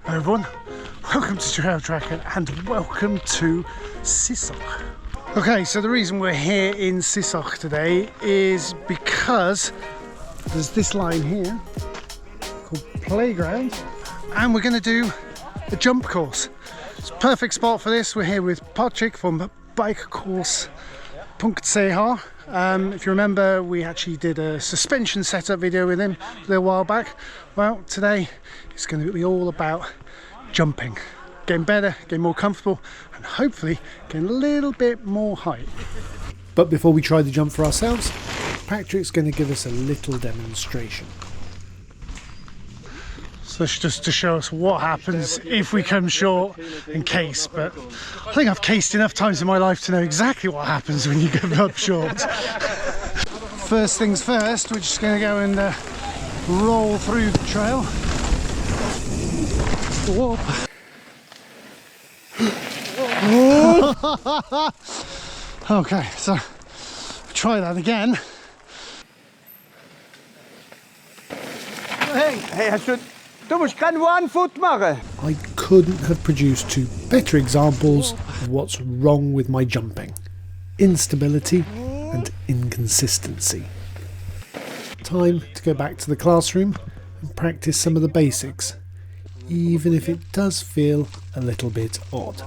Hello everyone, welcome to Trail Tracker and welcome to Sissach. Okay, so the reason we're here in Sissach today is because there's this line here called Playground and we're going to do a jump course. It's a perfect spot for this. We're here with Patrick from Bikecourse.ch. If you remember, we actually did a suspension setup video with him a little while back. Well, today it's going to be all about jumping, getting better, getting more comfortable, and hopefully getting a little bit more height. But before we try the jump for ourselves, Patrick's going to give us a little demonstration. So it's just to show us what happens if we come short and case, but I think I've cased enough times in my life to know exactly what happens when you come up short. First things first, we're just going to go and roll through the trail. Whoop. Okay, so try that again. Hey, du musst kein 1 foot machen. I couldn't have produced two better examples of what's wrong with my jumping: instability and inconsistency. Time to go back to the classroom and practice some of the basics, even if it does feel a little bit odd.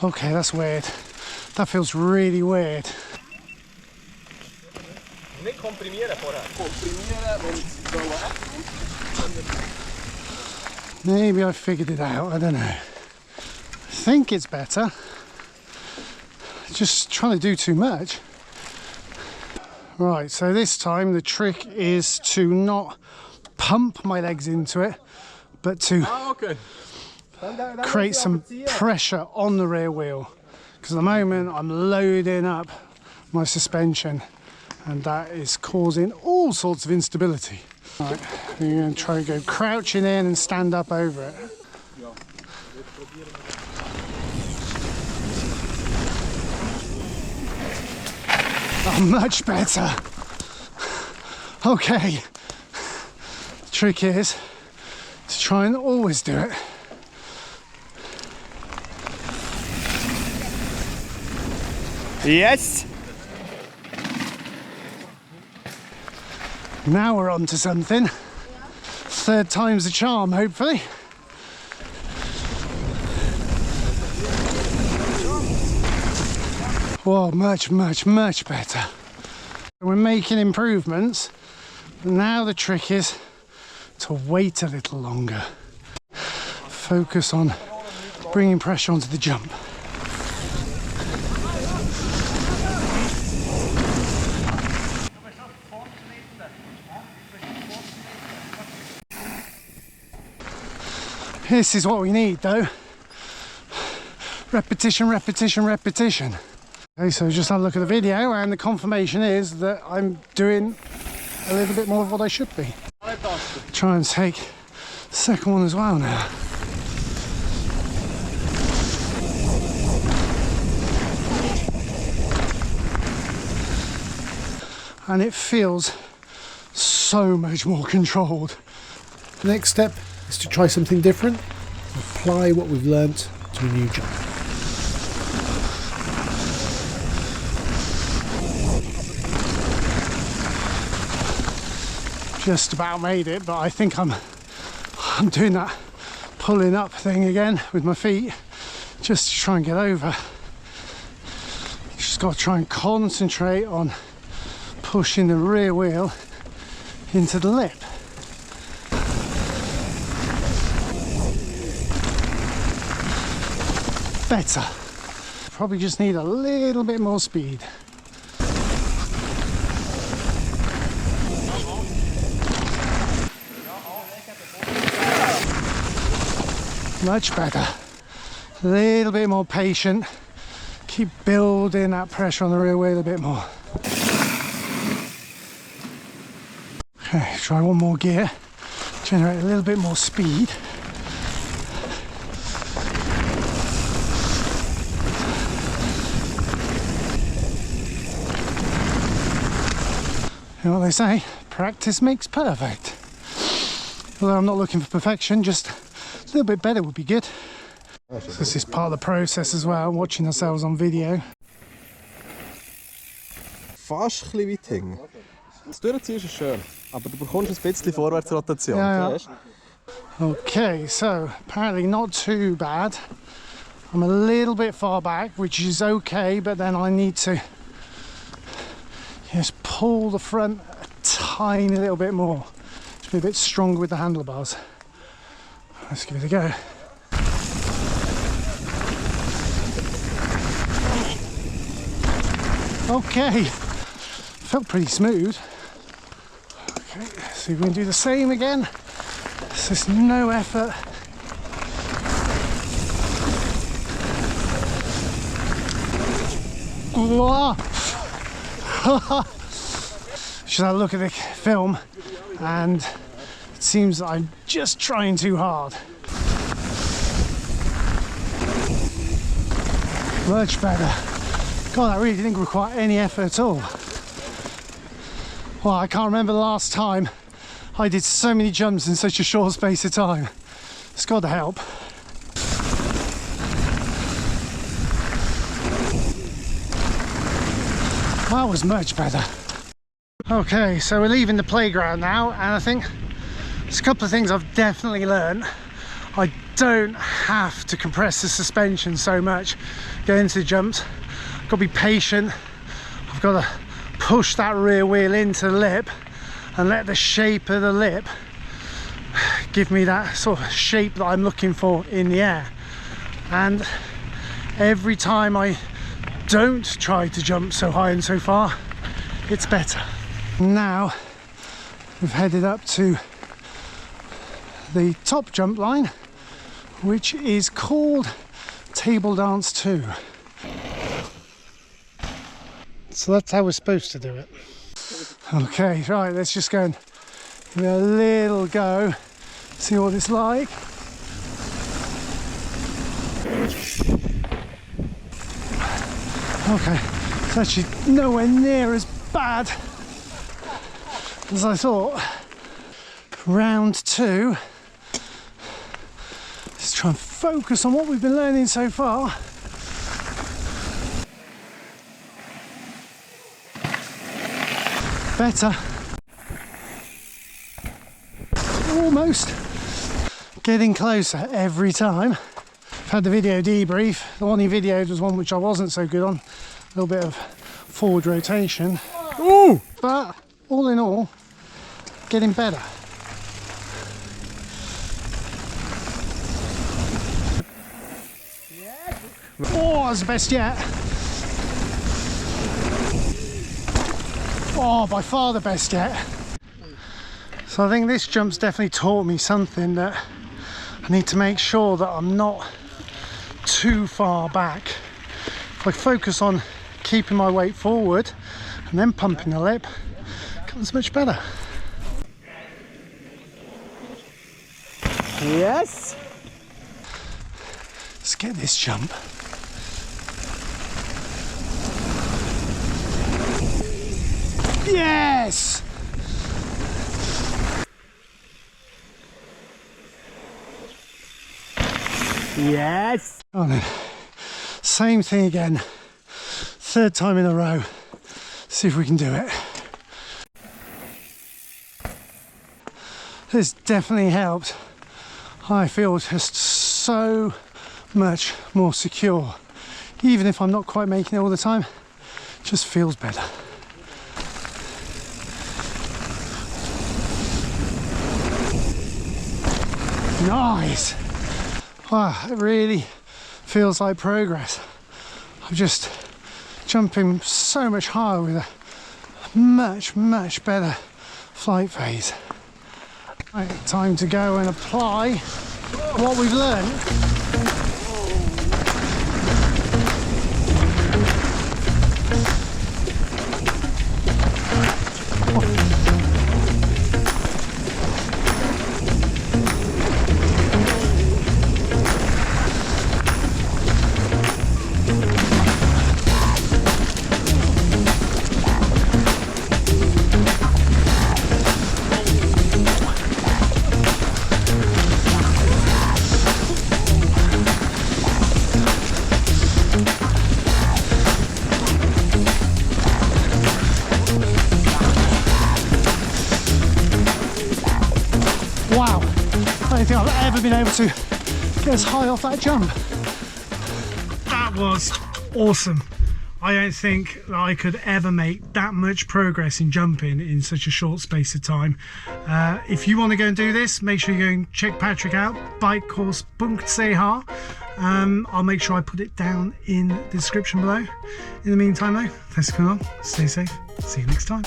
Okay, that's weird. That feels really weird. Maybe I figured it out, I don't know. I think it's better. Just trying to do too much. Right, so this time the trick is to not pump my legs into it, but to create some pressure on the rear wheel. Because at the moment I'm loading up my suspension and that is causing all sorts of instability. Right, we're going to try and go crouching in and stand up over it. Oh, much better. Okay, the trick is to try and always do it. Yes. Now we're on to something. Third time's the charm, hopefully. Whoa, much better. We're making improvements. Now the trick is to wait a little longer. Focus on bringing pressure onto the jump. This is what we need though. Repetition, repetition, repetition. Okay, so just have a look at the video and the confirmation is that I'm doing a little bit more of what I should be. Try and take the second one as well now. And it feels so much more controlled. The next step is to try something different, apply what we've learnt to a new jump. Just about made it, but I think I'm doing that pulling up thing again with my feet just to try and get over. You just got to try and concentrate on pushing the rear wheel into the lip. Better. Probably just need a little bit more speed. Much better. A little bit more patient. Keep building that pressure on the rear wheel a bit more. Okay, try one more gear. Generate a little bit more speed. You know what they say? Practice makes perfect. Although I'm not looking for perfection, just a little bit better would be good. So this is part of the process as well, watching ourselves on video. Fast ein bisschen weit hängen. Das Durchziehen ist schön, aber du bekommst ein bisschen Vorwärtsrotation. Yeah. Okay, so apparently not too bad. I'm a little bit far back, which is okay, but then I need to just pull the front a tiny little bit more to be a bit stronger with the handlebars. Let's give it a go. Okay, felt pretty smooth. Okay, so we're going to do the same again. So it's no effort. Should I look at the film, and it seems that I'm just trying too hard. Much better. God, that really didn't require any effort at all. Well, I can't remember the last time I did so many jumps in such a short space of time. It's got to help. That was much better. Okay, so we're leaving the playground now, and I think there's a couple of things I've definitely learned. I don't have to compress the suspension so much going into the jumps. I've got to be patient. I've got to push that rear wheel into the lip and let the shape of the lip give me that sort of shape that I'm looking for in the air. And every time I don't try to jump so high and so far, it's better. Now we've headed up to the top jump line, which is called Table Dance 2. So that's how we're supposed to do it. Okay, right, let's just go and give it a little go, see what it's like. Okay, it's actually nowhere near as bad as I thought. Round 2. Let's try and focus on what we've been learning so far. Better. Almost. Getting closer every time. I've had the video debrief. The one he videoed was one which I wasn't so good on. A little bit of forward rotation. Ooh! But all in all, getting better. Oh, that's the best yet. Oh, by far the best yet. So I think this jump's definitely taught me something, that I need to make sure that I'm not too far back. If I focus on keeping my weight forward and then pumping the lip, it comes much better. Yes. Let's get this jump. Yes! Yes. Oh no. Same thing again. Third time in a row. See if we can do it. This definitely helped. I feel just so much more secure. Even if I'm not quite making it all the time, it just feels better. Nice! Wow, it really feels like progress. I'm just jumping so much higher with a much better flight phase. Right, time to go and apply what we've learned. don't think I've ever been able to get as high off that jump. That was awesome. I don't think that I could ever make that much progress in jumping in such a short space of time. If you want to go and do this, make sure you go and check Patrick out, Bikecourse.ch. I'll make sure I put it down in the description below. In the meantime though, thanks for coming on, stay safe, see you next time.